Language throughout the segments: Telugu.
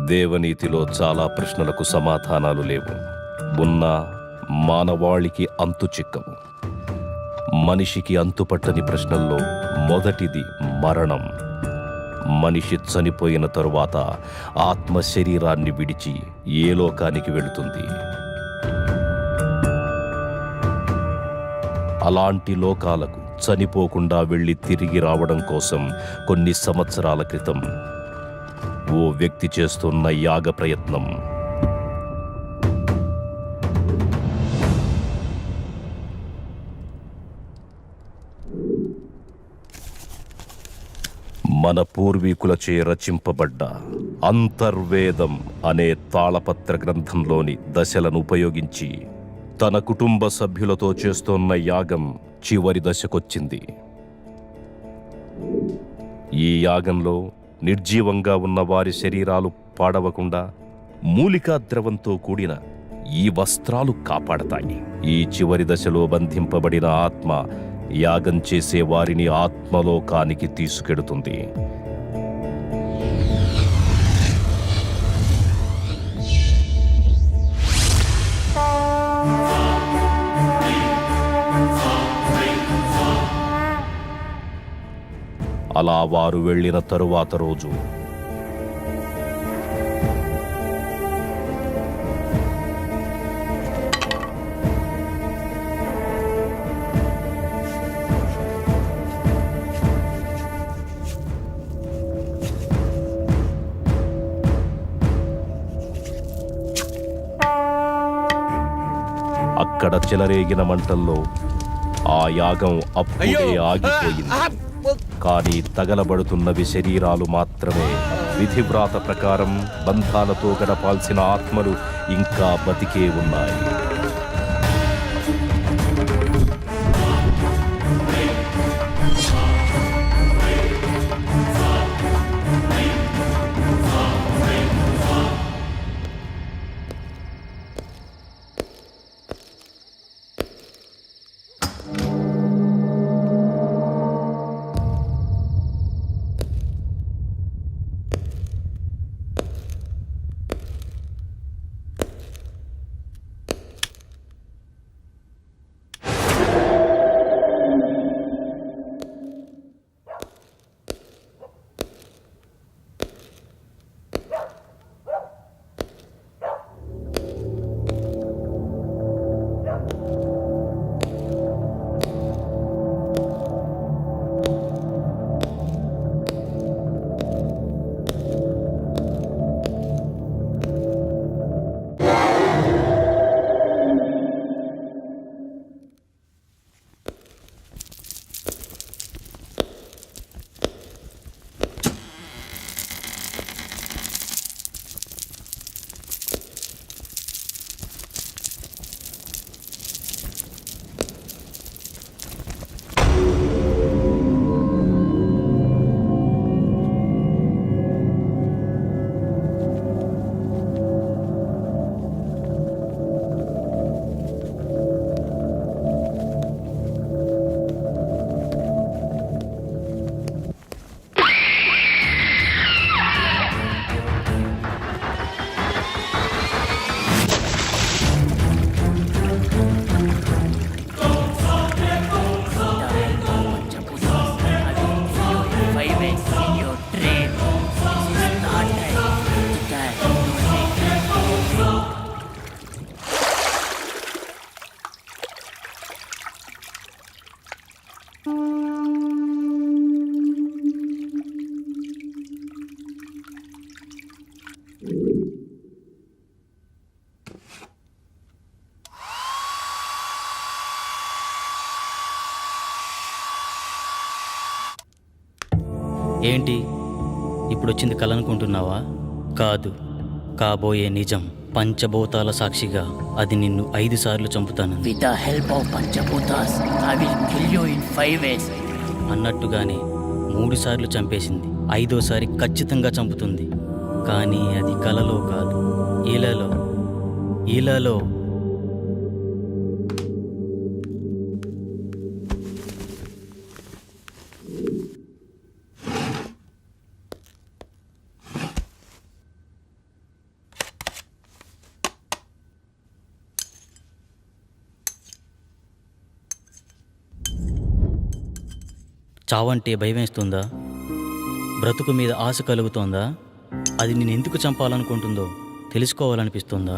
దేవనీతిలో చాలా ప్రశ్నలకు సమాధానాలు లేవు. ఉన్నా మానవాళికి అంతు చిక్కవు. మనిషికి అంతుపట్టని ప్రశ్నల్లో మొదటిది మరణం. మనిషి చనిపోయిన తరువాత ఆత్మ శరీరాన్ని విడిచి ఏ లోకానికి వెళుతుంది? అలాంటి లోకాలకు చనిపోకుండా వెళ్ళి తిరిగి రావడం కోసం కొన్ని సంవత్సరాల క్రితం ఓ వ్యక్తి చేస్తున్న యాగ ప్రయత్నం. మన పూర్వీకులచే రచింపబడ్డ అంతర్వేదం అనే తాళపత్ర గ్రంథంలోని దశలను ఉపయోగించి తన కుటుంబ సభ్యులతో చేస్తున్న యాగం చివరి దశకొచ్చింది. ఈ యాగంలో నిర్జీవంగా ఉన్న వారి శరీరాలు పాడవకుండా మూలికా ద్రవంతో కూడిన ఈ వస్త్రాలు కాపాడతాయి. ఈ చివరి దశలో బంధింపబడిన ఆత్మ యాగం చేసే వారిని ఆత్మలోకానికి తీసుకెడుతుంది. అలా వారు వెళ్ళిన తరువాత రోజు అక్కడ చెలరేగిన మంటల్లో ఆ యాగం అప్పుడే ఆగిపోయింది. కానీ తగలబడుతున్నవి శరీరాలు మాత్రమే. విధివ్రాత ప్రకారం బంధాలతో గడపాల్సిన ఆత్మలు ఇంకా బతికే ఉన్నాయి. ఏంటి ఇప్పుడొచ్చింది కలనుకుంటున్నావా? కాదు, కాబోయే నిజం. పంచభూతాల సాక్షిగా అది నిన్ను 5 సార్లు చంపుతాను With the help of Panchabhutas, I will kill you in 5 ways. అన్నట్టుగానే 3 సార్లు చంపేసింది. 5వసారి ఖచ్చితంగా చంపుతుంది. కానీ అది కలలో కాదు, ఇలాలో. చావంటే భయం వేస్తుందా? బ్రతుకు మీద ఆశ కలుగుతోందా? అది నేను ఎందుకు చంపాలనుకుంటుందో తెలుసుకోవాలనిపిస్తుందా?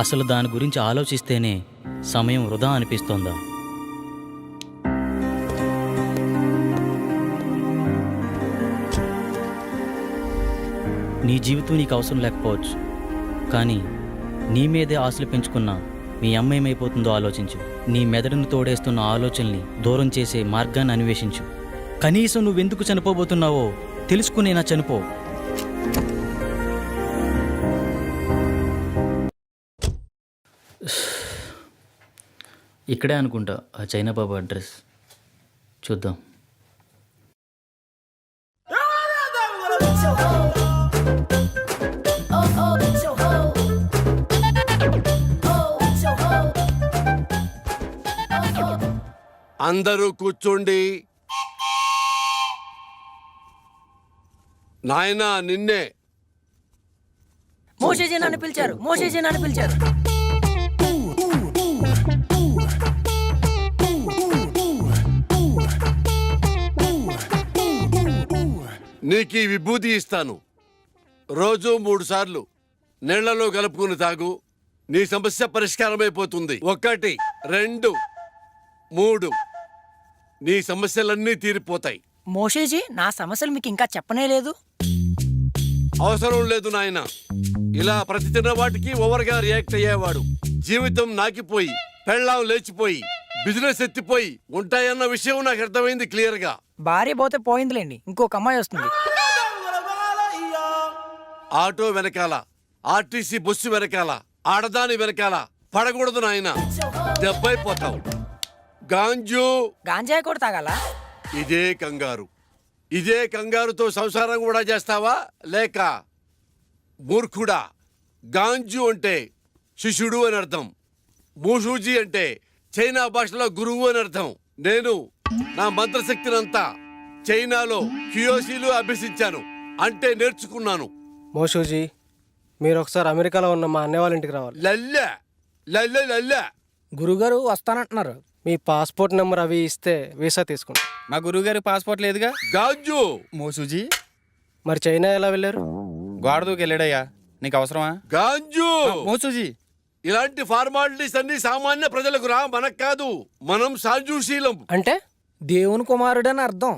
అసలు దాని గురించి ఆలోచిస్తేనే సమయం వృధా అనిపిస్తోందా? నీ జీవితం నీకు అవసరం లేకపోవచ్చు, కానీ నీ మీదే ఆశలు పెంచుకున్న మీ అమ్మ ఏమైపోతుందో ఆలోచించు. నీ మెదడును తోడేస్తున్న ఆలోచనల్ని దూరం చేసే మార్గాన్ని అన్వేషించు. కనీసం నువ్వెందుకు చనిపోబోతున్నావో తెలుసుకునేనా చనిపో. ఇక్కడే అనుకుంటా ఆ చైనా బాబు అడ్రస్. చూద్దాం. అందరూ కూర్చోండి. నాయనా నిన్నే. మోషేజీ నన్ను పిలిచారు. నీకు ఈ విభూతి ఇస్తాను. రోజు 3 సార్లు నీళ్లలో కలుపుకుని తాగు. నీ సమస్య పరిష్కారమైపోతుంది. 1 2 3 నీ సమస్యలన్నీ తీరిపోతాయి. మోషేజీ, నా సమస్యలు మీకు ఇంకా చెప్పనే లేదు. అవసరం లేదు నాయన. ఇలా ప్రతి చిన్న వాటికి ఓవర్గా రియాక్ట్ అయ్యేవాడు జీవితం నాకిపోయి, పెళ్ళాం లేచిపోయి, బిజినెస్ ఎత్తిపోయి ఉంటాయన్న విషయం నాకు అర్థమైంది క్లియర్ గా. భార్య పోతే పోయిందిలేండి, ఇంకొక అమ్మాయి వస్తుంది. ఆటో వెనకాల, ఆర్టీసీ బస్సు వెనకాల, ఆడదాని వెనకాల పడకూడదు నాయన, దెబ్బైపోతావు. గాంజు గాంజాయి కూడా తాగాల? ఇదే కంగారుతో సంసారం కూడా చేస్తావా? లేక మూర్ఖుడా? గాంజు అంటే శిష్యుడు అని అర్థం. మూషూజీ అంటే చైనా భాషలో గురువు అని అర్థం. నేను నా మంత్రశక్తినంతా చైనాలో క్యూయోసీలు అభ్యసించాను, అంటే నేర్చుకున్నాను. మోషూజీ, మీరు ఒకసారి అమెరికాలో ఉన్న మా అన్నయ్య వాళ్ళ ఇంటికి రావాలి. లల్లె లల్లె లల్లె. గురుగారు వస్తానంటున్నారు. మీ పాస్పోర్ట్ నెంబర్ అవి ఇస్తే వీసా తీసుకుంటాం. మా గురువుగారి పాస్పోర్ట్ లేదుగా. గాంజు మోసూజీ, మరి చైనా ఎలా వెళ్ళారు? గోడ దూకి వెళ్ళాడయ్యా. నీకు అవసరమా? గాంజు మోసూజీ, ఇలాంటి ఫార్మాలిటీస్ అన్ని సామాన్య ప్రజలకు రా, మనకు కాదు. మనం సాజుశీలం. అంటే దేవుని కుమారుడని అర్థం.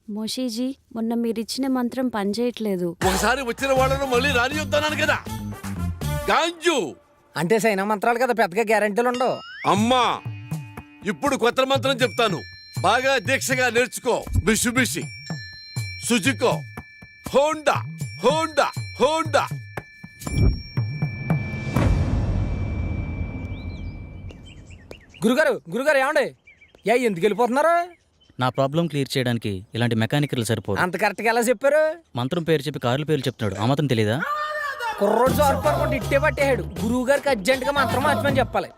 మోషీజీ, మొన్న మీరిచ్చిన మంత్రం పనిచేయట్లేదు. ఒకసారి వచ్చిన వాళ్ళను మళ్ళీ రానియొద్దన్నాను కదా. గాంజు అంటే సైనా మంత్రాలు కదా, పెద్దగా గ్యారెంటీలు ఉండవు. అమ్మా, ఇప్పుడు కొత్త మంత్రం చెప్తాను, బాగా దీక్షగా నేర్చుకో. బిషుబిషి, సుజుకో, హోండా హోండా హోండా. గురుగారు ఏమండి? ఎందుకు వెళ్ళిపోతున్నారు? నా ప్రాబ్లం క్లియర్ చేయడానికి ఇలాంటి మెకానికల్ సరిపోదు. అంత కరెక్ట్గా ఎలా చెప్పారు? మంత్రం పేరు చెప్పి కార్ల పేర్లు చెప్తున్నాడు. ఆ మాత్రం తెలీదా? కుర్రోడు సార్పడుకుంటే ఇట్టే పట్టేశాడు. గురువు గారికి అర్జెంటుగా మంత్రం మార్చమని చెప్పాలి.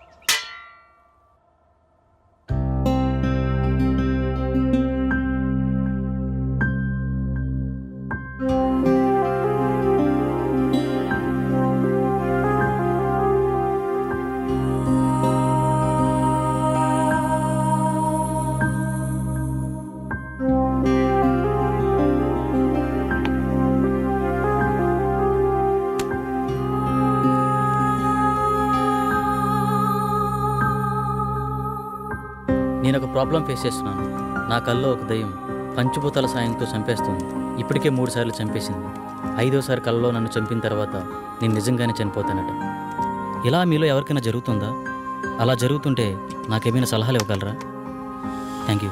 నేను ఒక ప్రాబ్లం ఫేస్ చేస్తున్నాను. నా కల్లో ఒక దయ్యం పంచభూతాల సాయంతో చంపేస్తుంది. ఇప్పటికే 3 సార్లు చంపేసింది. 5వసారి కల్లో నన్ను చంపిన తర్వాత నేను నిజంగానే చనిపోతానట. ఇలా మీలో ఎవరికైనా జరుగుతుందా? అలా జరుగుతుంటే నాకేమైనా సలహాలు ఇవ్వగలరా? Thank you.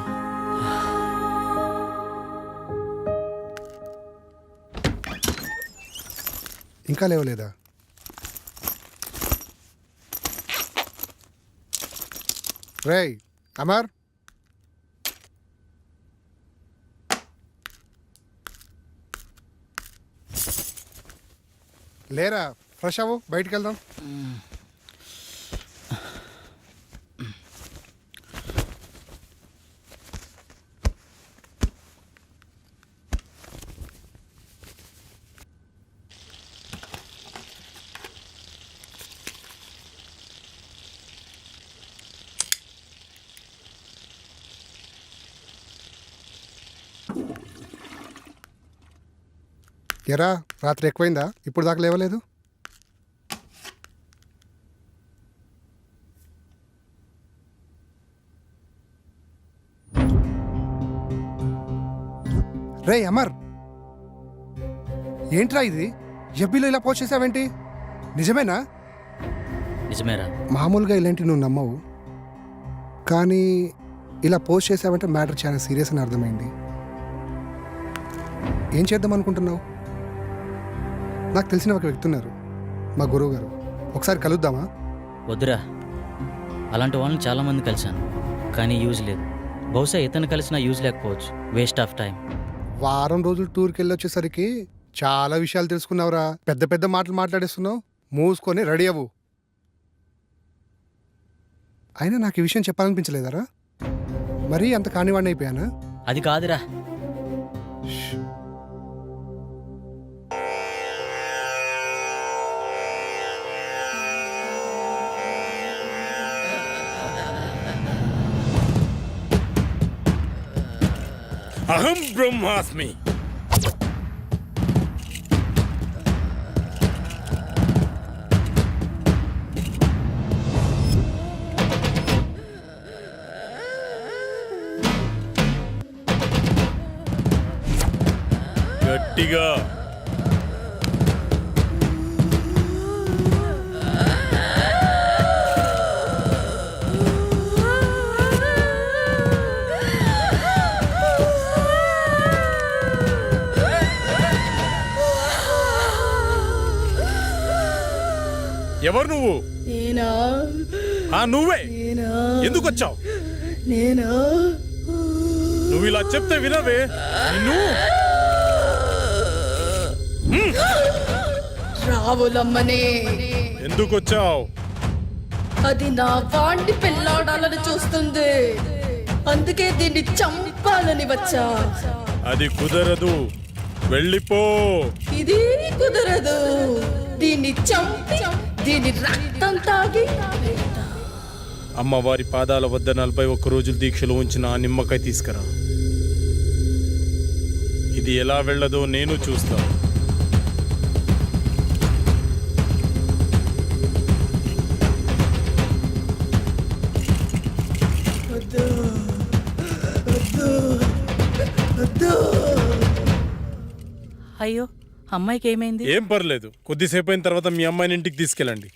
ఇంకా లేవలేదా? రేయ్ అమర్, లేరా, ఫ్రెష్ అవ్వు, బయటికి వెళ్దాం. ఎరా, రాత్రి ఎక్కువైందా? ఇప్పుడు దాకా లేవలేదు. రే అమర్, ఏంట్రా ఇది? ఎఫ్బీలో ఇలా పోస్ట్ చేసావేంటి? నిజమేనా? నిజమేరా? మామూలుగా ఇలాంటివి నువ్వు నమ్మవు, కానీ ఇలా పోస్ట్ చేసావంటే మ్యాటర్ చాలా సీరియస్ అని అర్థమైంది. ఏం చేద్దాం అనుకుంటున్నావు? నాకు తెలిసిన ఒక వ్యక్తి ఉన్నారు, మా గురువు గారు. ఒకసారి కలుద్దామా? వద్దురా, అలాంటి వాళ్ళని చాలామంది కలిశాను, కానీ యూజ్ లేదు. బహుశా ఇతను కలిసినా యూజ్ లేకపోవచ్చు. Waste of time. వారం రోజులు టూర్కి వెళ్ళి వచ్చేసరికి చాలా విషయాలు తెలుసుకున్నావురా. పెద్ద పెద్ద మాటలు మాట్లాడేస్తున్నావు. మూసుకొని రెడీ అవ్వు. అయినా నాకు ఈ విషయం చెప్పాలనిపించలేదరా? మరీ అంత కానివాడిని అయిపోయానా? అది కాదురా. అహం బ్రహ్మాస్మి. గట్టిగా ఎవరు నువ్వు? నేనా? నువ్వే. నేనా? ఎందుకు వచ్చావు? నేనా? నువ్వు ఇలా చెప్తే వినవే నిన్ను. రావులమ్మనే. ఎందుకు వచ్చావు? అది నా వాణ్ణి పెళ్ళాడాలని చూస్తుంది, అందుకే దీన్ని చంపాలని వచ్చా. అది కుదరదు, వెళ్ళిపో. ఇది కుదరదు, దీన్ని చంపి దీని రక్తం తాగి. అమ్మవారి పాదాల వద్ద 41 రోజులు దీక్షలో ఉంచిన ఆ నిమ్మకాయ తీసుకురా. ఇది ఎలా వెళ్ళదో నేను చూస్తా. అయ్యో, అమ్మాయికి ఏమైంది? ఏం పర్లేదు, కొద్దిసేపు అయిన తర్వాత మీ అమ్మాయిని ఇంటికి తీసుకెళ్ళండి.